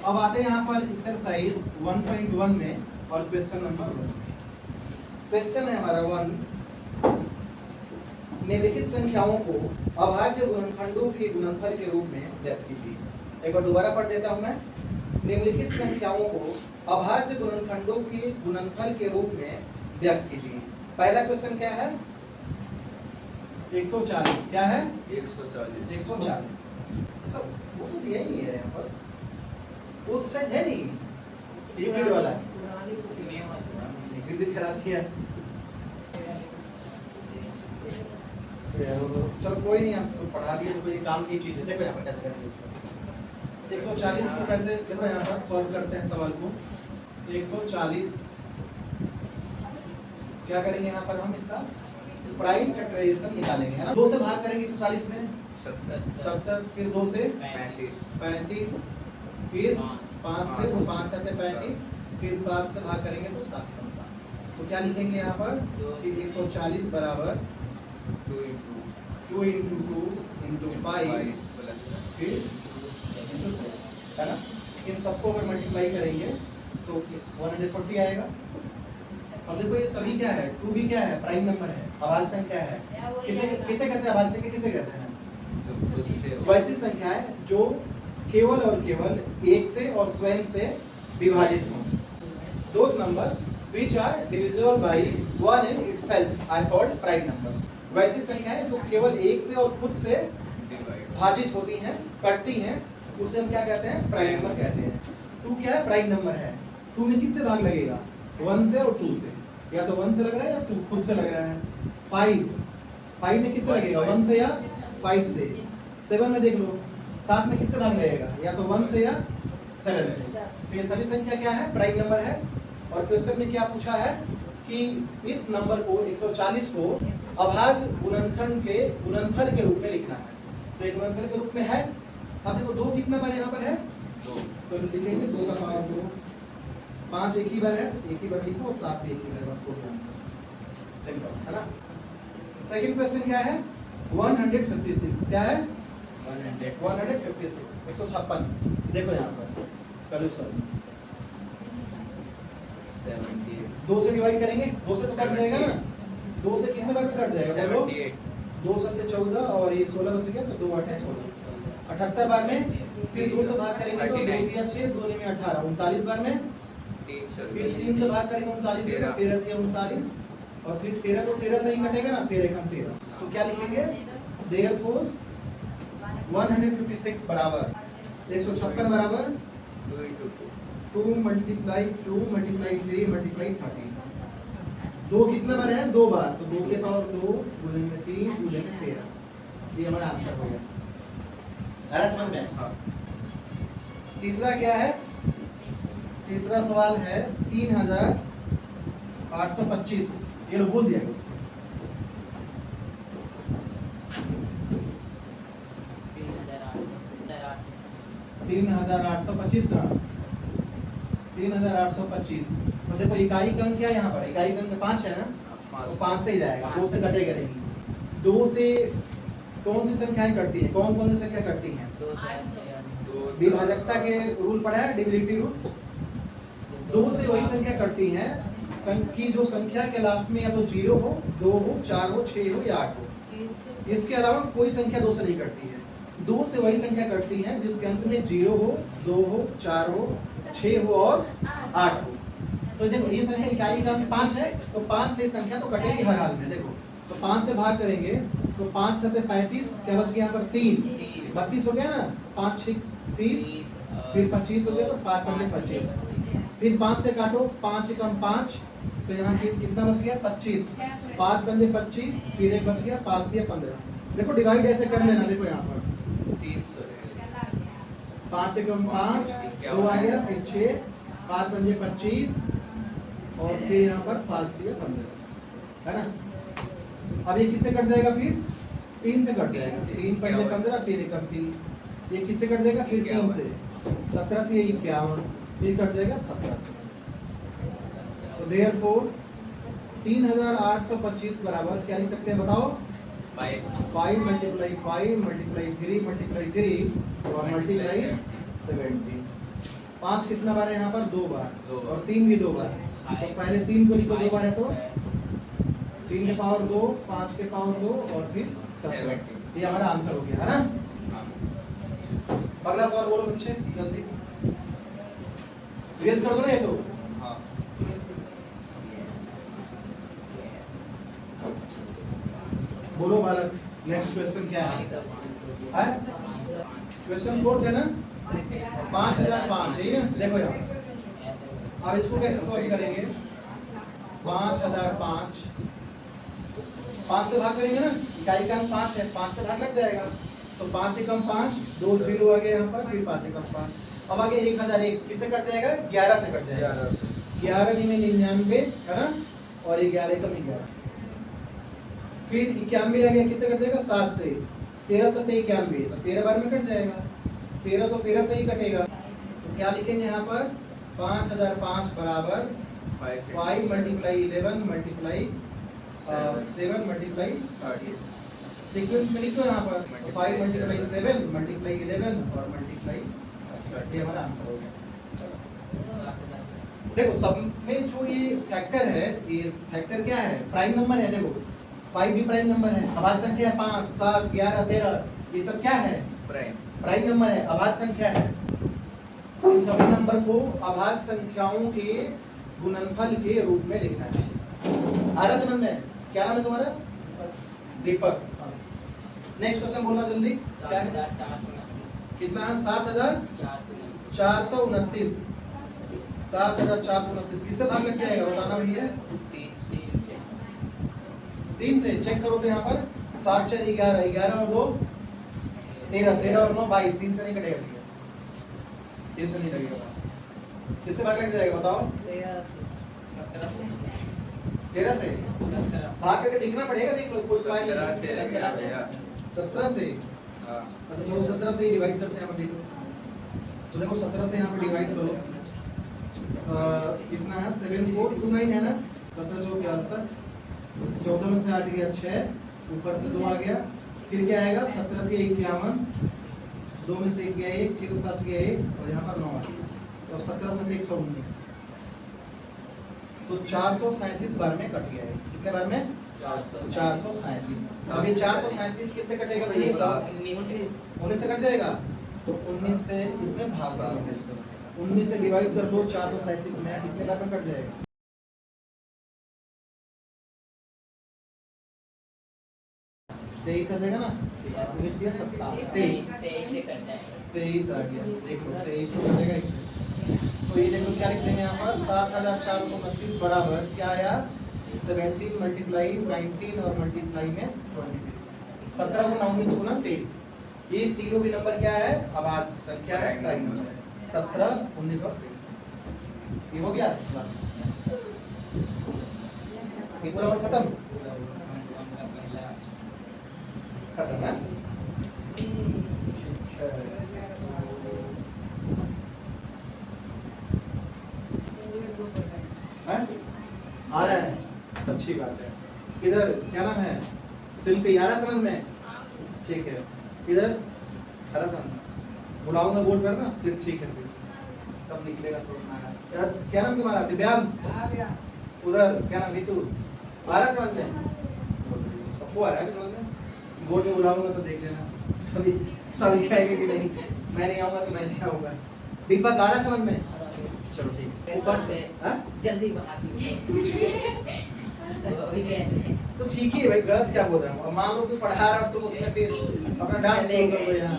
अब आते हैं यहाँ पर एक्सरसाइज 1.1 में और क्वेश्चन नंबर 1। क्वेश्चन है हमारा 1, निम्नलिखित संख्याओं को अभाज्य गुणनखंडों के गुणनफल के रूप में व्यक्त कीजिए। एक बार दोबारा पढ़ देता हूं मैं। निम्नलिखित संख्याओं को अभाज्य गुणनखंडों के गुणनफल के रूप में व्यक्त कीजिए। पहला क्वेश्चन क्या है? 140। क्या है? 140। 140। अच्छा, वो तो दिया ही नहीं है यहाँ पर, वो सच है नहीं, यूनिट वाला यूनिट भी खराब किया। चलो कोई नहीं, हम तो पढ़ा दिए तो कोई काम की चीज़ है। देखो यहाँ पर कैसे करेंगे इसको। 140 को कैसे, देखो यहाँ पर सॉल्व करते हैं सवाल को। 140 क्या करेंगे यहाँ पर हम, इसका प्राइम फैक्टराइजेशन निकालेंगे, है ना। 2 से भाग करेंगे 140 में 70, फिर 2 से 35, फिर 5 से 5 7 35, फिर 7 से भाग करेंगे तो 7 कम 7। तो क्या लिखेंगे यहाँ पर कि 140 बराबर 2 इंटू 2 इंटू 5 फिर इंटू 7, है ना। इन सबको अगर मल्टीप्लाई करेंगे तो 140 आएगा। अब देखो ये सभी क्या है, 2 भी क्या है, प्राइम नंबर है, अभाज्य संख्या है। किसे किसे कहते हैं अभाज्य संख्या, किसे कहते हैं? वैसी संख्या है जो केवल और केवल एक से और स्वयं से विभाजित हों। Those numbers which are divisible by one in itself are called prime numbers। वैसी संख्याएं जो केवल एक से और खुद से भाजित होती हैं, कटती हैं, उसे हम क्या कहते हैं? प्राइम नंबर कहते हैं। 2 क्या है? प्राइम नंबर है। 2 में किससे भाग लगेगा? 1 से और 2 से, या तो 1 से लग रहा है या 2 खुद से लग रहा है। 5 में किससे लगेगा? 1 से या 5 से। 7 में देख लो, 7 में किससे भाग लगेगा? या तो 1 से या 7 से। तो ये सभी संख्या क्या है? प्राइम नंबर है। और क्वेश्चन में क्या पूछा है कि इस नंबर को 140 को अभाज्य गुणनखंड के गुणनफल के रूप में लिखना है। तो एक गुणनफल के रूप में है। अब देखो 2 कितना बार यहाँ पर है? 2, तो लिखेंगे 2 का पावर 2। 5 एक ही बार है, एक ही बार लिखो, और 7 भी एक ही बार, बस हो गया आंसर। सिंपल है ना। सेकंड क्वेश्चन क्या है? 156। क्या है? 156, 156। देखो यहाँ पर सॉल्यूशन 2 से डिवाइड करेंगे, 2 से तो कट जाएगा ना। 2 से कितने बार में कट जाएगा बोलो? 2 7 14 और ये 16 बच गया, तो 2 8 16, 78 बार में। फिर 2 से भाग करेंगे तो 2 3 6, 2 में 18, 39 बार में। फिर 3 से भाग करेंगे 39 में, 13 3 39, और फिर 13 तो 13 से ही कटेगा ना, 13 कम 13। तो क्या लिखेंगे? देयरफॉर 156 बराबर 156 बराबर 2 मल्टीप्लाई 2 मल्टीप्लाई 3 मल्टीप्लाई 30। 2 कितने बार है? 2 बार, तो 2 के पावर 2 गुणे में 3 गुणे में 13। ये हमारा आंसर हो गया। समझ में? हाँ। तीसरा क्या है? तीसरा सवाल है 3825। ये लोग बोल दिया 3825 ना, 3825। तो देखो इकाई का अंक क्या है यहाँ पर? इकाई का अंक 5 है ना, तो 5 से ही जाएगा, 2 से कटेगा नहीं। 2 से कौन सी संख्याएं कटती हैं? कौन कौन सी संख्या कटती हैं? विभाजकता के रूल पढ़ा है, डिविजिबिलिटी रूल। 2 से वही संख्या कटती है की जो संख्या के लास्ट में या तो 0 हो, 2 हो, 4 हो, 6 हो या 8 हो। इसके अलावा कोई संख्या 2 से नहीं कटती है। 2 से वही संख्या कटती है जिसके अंत में 0 हो, 2 हो, 4 हो, 6 हो और 8 हो। तो देखो ये संख्या इकाई का अंक 5 है, तो 5 से संख्या तो कटेगी हर हाल में। देखो तो 5 से भाग करेंगे तो 5 7 35, क्या बच गया यहाँ पर? 3 32 हो गया ना। 5 6 30, फिर 25 हो गया, तो 5 5 25। फिर 5 से काटो, 5 कम 5, तो यहाँ कितना बच गया? 25। 5 बन गए 25, फिर 1 बच गया, 5 दिया 15। देखो डिवाइड ऐसे कर लेना। देखो यहाँ पर 5 कम 5, 2 आ गया, फिर 6, 5 बन गए 25, और फिर यहाँ पर 5 दिया 15, है ना। अब ये किससे कट जाएगा? फिर 3 से कट जाएगा। 3 पंजे 15, 3 एकम 3। ये किससे कट जाएगा? फिर 3 से 17 3 51, फिर कट जाएगा 17 से। तो देयरफॉर 3825 बराबर क्या लिख सकते हैं बताओ? 5 मल्टीप्लाई 5 मल्टीप्लाई 3 मल्टीप्लाई 3 और मल्टीप्लाई 70। 5 कितना बार है यहाँ पर? 2 बार, दो बार। और 3 भी 2 बार। तो पहले 3 को लिखो 2 बार है तो 3 के पावर 2, 5 के पावर 2 और फिर 17। ये हमारा आंसर हो गया है ना। अगला सवाल बोलो बच्चे जल्दी, रेज कर दो ना ये तो। हाँ। बोलो बालक, नेक्स्ट क्वेश्चन क्या है? क्वेश्चन 4 है ना, 5005 है ना। देखो यहाँ अब इसको कैसे सॉल्व करेंगे? 5005 5 से भाग करेंगे ना, इकाई का अंक 5 है, 5 से भाग लग जाएगा तो 5 एकम 5, 2 जीरो आ गए यहाँ पर, फिर 5 एकम 5। अब आगे 1001 किससे कट जाएगा? 11 से कट जाएगा। 11 में 99 है ना, और 11 एकम 11, फिर 91 आ गया, किससे कट जाएगा? 7 से। 13 सत्ते 91, तो 13 बार में कट जाएगा। 13 तो 13 से ही कटेगा, तो क्या लिखेंगे यहाँ पर? 5005 बराबर 5 मल्टीप्लाई 11 मल्टीप्लाई 7 मल्टीप्लाई 30। सीक्वेंस में लिखो यहाँ पर 5 मल्टीप्लाई 7 मल्टीप्लाई 11 और मल्टीप्लाई 30। ये हमारा आंसर हो गया। देखो सब में जो ये फैक्टर है, ये फैक्टर क्या है? प्राइम नंबर है। देखो 5 भी प्राइम नंबर है, अभाज्य संख्या है 5, 7, 11, 13, ये सब क्या है? प्राइम नंबर है, अभाज्य संख्या है। इन सभी नंबर को अभाज्य संख्याओं के गुणनफल के रूप में लिखना है। आ रहा समझ में? क्या नाम है तुम्हारा? दीपक। नेक्स्ट क्वेश्चन बोलना जल्दी, क्या है? कितना है? 7429। 7429 किससे भाग लग जाएगा बताना भैया? 3 से। चेक करो तो यहाँ पर 7 4 11, 11 और 2 13, 13 और 9 22, 3 से नहीं कटेगा भैया, 3 से नहीं लगेगा। किससे भाग लग जाएगा बताओ? 13 से भाग करके लिखना पड़ेगा। देख लो कोई उपाय नहीं। 17 से। अच्छा चलो 17 से ही डिवाइड करते हैं। देखो तो देखो 17 से यहाँ पे डिवाइड करो, कितना है? 7429 है ना। 17 चौक 68, 14 में से 8 गया 6, ऊपर से 2 आ गया, फिर क्या आएगा? 17 के 51, 2 में से 1 गया 1, 6 के पास गया 1 और यहाँ पर 9 आ गया, तो 17 से 119, तो 437 बार में कट गया है। कितने बार में? 437। अब ये 437 किससे कटेगा भैया? 19 से कट जाएगा, तो 19 से इसमें भाग करो, 19 से डिवाइड कर दो 437 में, कितने बार में कट जाएगा? 23 आ जाएगा ना। 23 आ गया। देख लो 23 तो बचेगा इससे, तो ये देखो क्या लिख देंगे यहाँ पर? 7429 बराबर क्या आया? 17 मल्टीप्लाई 19 और मल्टीप्लाई में 23। 17 गुना 19 गुना 23। ये तीनों भी नंबर क्या है? अभाज्य संख्या है, प्राइम नंबर है। 17, 19 और 23। ये हो गया बस, ये पूरा वन खत्म। खत्म है। आ रहा है, अच्छी बात है। इधर क्या नाम है? शिल्पी। आ रहा समझ में? ठीक है। इधर आ रहा समझ? बुलाऊंगा बोर्ड पर ना, फिर ठीक है, फिर सब निकलेगा सोचना है। यार क्या नाम तुम्हारा? दिव्यांश। उधर क्या नाम? नीतू। आ रहा समझ में? सबको आ रहा है समझ में? बोर्ड में बुलाऊंगा तो देख लेना, सभी कहेंगे कि नहीं मैं नहीं आऊंगा तो मैं नहीं आऊंगा। दीपक आ रहा समझ में? चलो ठीक है। ऊपर से जल्दी बना तो ठीक ही है भाई, गलत क्या बोल रहा हूँ? मान लो कि पढ़ा रहा हूँ तुम उसमें फिर अपना डांस शुरू कर दो यहाँ।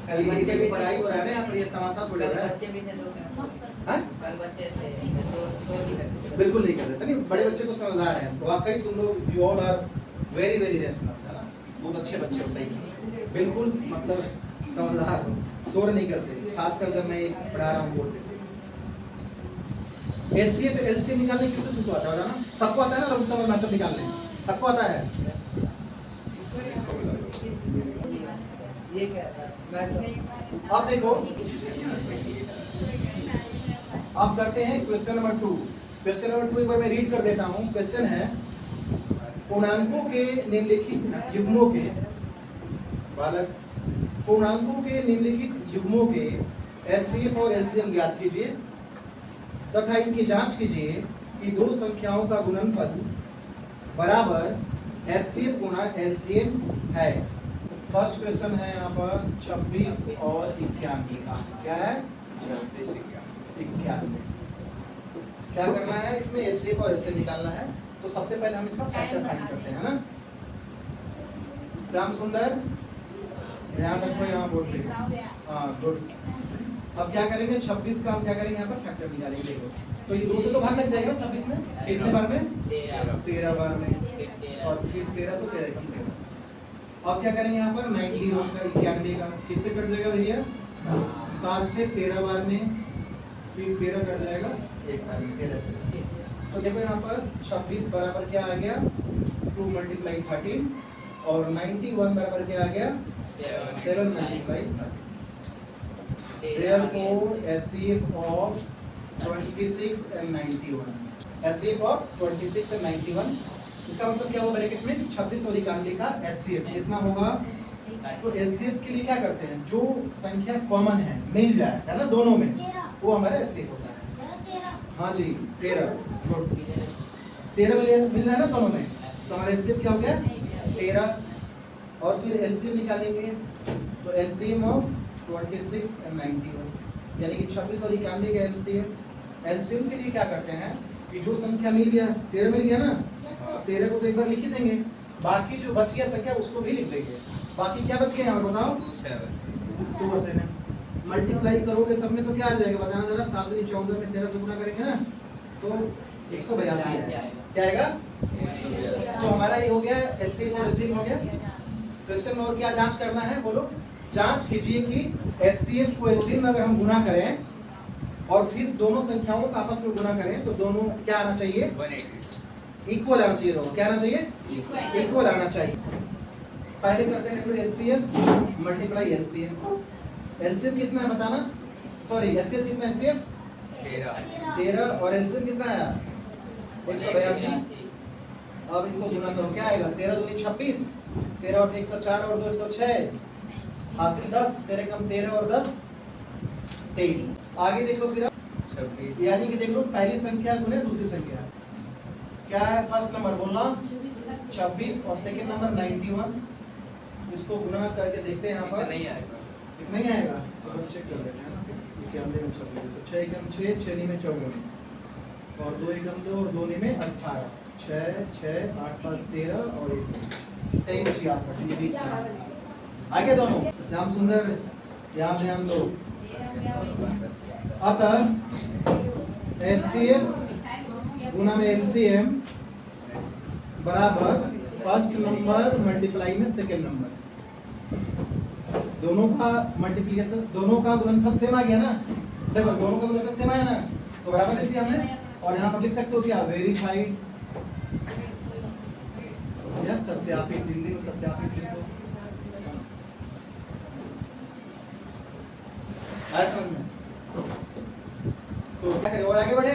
कल बच्चे भी पढ़ाई हो रहा है ना यहाँ पर, ये तमाशा थोड़ा है। बच्चे भी थे कल बच्चे थे तो बिल्कुल नहीं कर रहे थे। नहीं बड़े बच्चे तो समझदार हैं, वाकई तुम लोग you all are very very rational है ना, बहुत अच्छे बच्चे हो, सही बिल्कुल, मतलब समझदार हो, शोर नहीं करते, खासकर जब मैं पढ़ा रहा हूँ बोर्ड पे। एलसीएम निकालने किसको सबको आता है ना? सबको आता है ना, लघुत्तम और महत्तम निकालने सबको आता है। ये क्या था? अब देखो, अब करते हैं क्वेश्चन नंबर 2। क्वेश्चन नंबर 2 एक बार मैं रीड कर देता हूँ। क्वेश्चन है पूर्णांकों के निम्नलिखित युग्मों के, बालक, पूर्णांकों के निम्नलिखित युग्मों के एचसीएफ और एलसीएम ज्ञात कीजिए तथा इनकी जांच कीजिए कि दो संख्याओं का गुणनफल बराबर एचसीएफ गुणा एलसीएम है। फर्स्ट क्वेश्चन है यहाँ पर 26 और 91 का। क्या है? 26 91। क्या करना है इसमें? एचसीएफ और एलसीएम निकालना है। तो सबसे पहले हम इसका फैक्टर फाइंड करते हैं, है ना। श्याम सुंदर ध्यान रखो यहाँ बोर्ड पे। हाँ गुड। अब क्या करेंगे? 26 का हम क्या करेंगे? यहाँ पर फैक्टर निकालेंगे। देखो तो ये 2 से तो भाग लग जाएगा 26 में। कितने बार में? 13 बार में। और फिर 13 तो 13 कम 13। अब क्या करेंगे यहाँ पर? 91 का 91 का किससे कट जाएगा भैया? 7 से 13 बार में। फिर 13 कट जाएगा एक बार में 13 से। तो देखो यहाँ पर 26 बराबर क्या आ गया? 2 × 13 और 91 बराबर क्या आ गया? 7 × 13। Therefore, HCF of 26 and 91. HCF of 26 and 91. इसका मतलब क्या होगा ब्रैकेट में? 26 और 91 का HCF कितना होगा? तो LCF के लिए क्या करते हैं? जो संख्या कॉमन है मिल जाए, है ना, दोनों में, वो हमारा HCF होता है। हाँ जी 13। गुड। 13 मिल रहा है ना दोनों में, तो हमारा LCF क्या हो गया? 13। और फिर LCM निकालेंगे तो LCM ऑफ 26 and 91 यानी कि 26 और 91 का LCM के लिए क्या करते हैं कि जो संख्या मिल गया 13 मिल गया ना, 13 को तो एक बार लिख ही देंगे, बाकी जो बच गया संख्या उसको भी लिख देंगे। बाकी क्या बच गया यहाँ पर बताओ? 2 से मल्टीप्लाई करोगे सब में तो क्या आ जाएगा बताना जरा? 7 × 14 में 13 से गुना करेंगे ना तो 182 है। क्या आएगा? तो हमारा ये हो गया LCM और LCM हो गया। क्वेश्चन में और क्या जांच करना है बोलो? जांच कीजिए कि HCF को LCM में अगर हम गुना करें और फिर दोनों संख्याओं का आपस में गुना करें तो दोनों क्या आना चाहिए? 180। इक्वल आना चाहिए। दोनों क्या आना चाहिए? इक्वल आना चाहिए। पहले करते हैं HCF मल्टीप्लाई LCM। LCM कितना है बताना? सॉरी LCM कितना है? HCF 13 और LCM कितना आया? 182। अब इनको गुना करो क्या आएगा? 13 दूनी 26, 13 और 104 और 2 106, हासिल 10, 13 कम 13 और 10 23। आगे देख लो फिर 26 यानी कि देख लो पहली संख्या गुने दूसरी संख्या क्या है? फर्स्ट नंबर बोलना 26 और सेकंड नंबर 91। इसको गुना करके देखते हैं यहाँ पर नहीं आएगा। नहीं आएगा तो हम चेक कर लेते हैं ना। फिर 91 में 26 तो 6 × 6 6 में 54 और 2 × 2 और 2 में 18 6 6 8 5 13 और 23 66 ये भी आगे दोनों। श्याम सुंदर ध्यान दो। अतः HCF गुना में LCM बराबर फर्स्ट नंबर मल्टीप्लाई में सेकंड नंबर। दोनों का मल्टीप्लिकेशन, दोनों का गुणनफल सेम आ गया ना। देखो दोनों का गुणनफल सेम आया ना तो बराबर लिख दिया हमने। और यहाँ पर लिख सकते हो क्या? वेरीफाइड या सत्यापित। हिंदी में सत्यापित लिख दो। तो क्या करें और आगे बढ़े?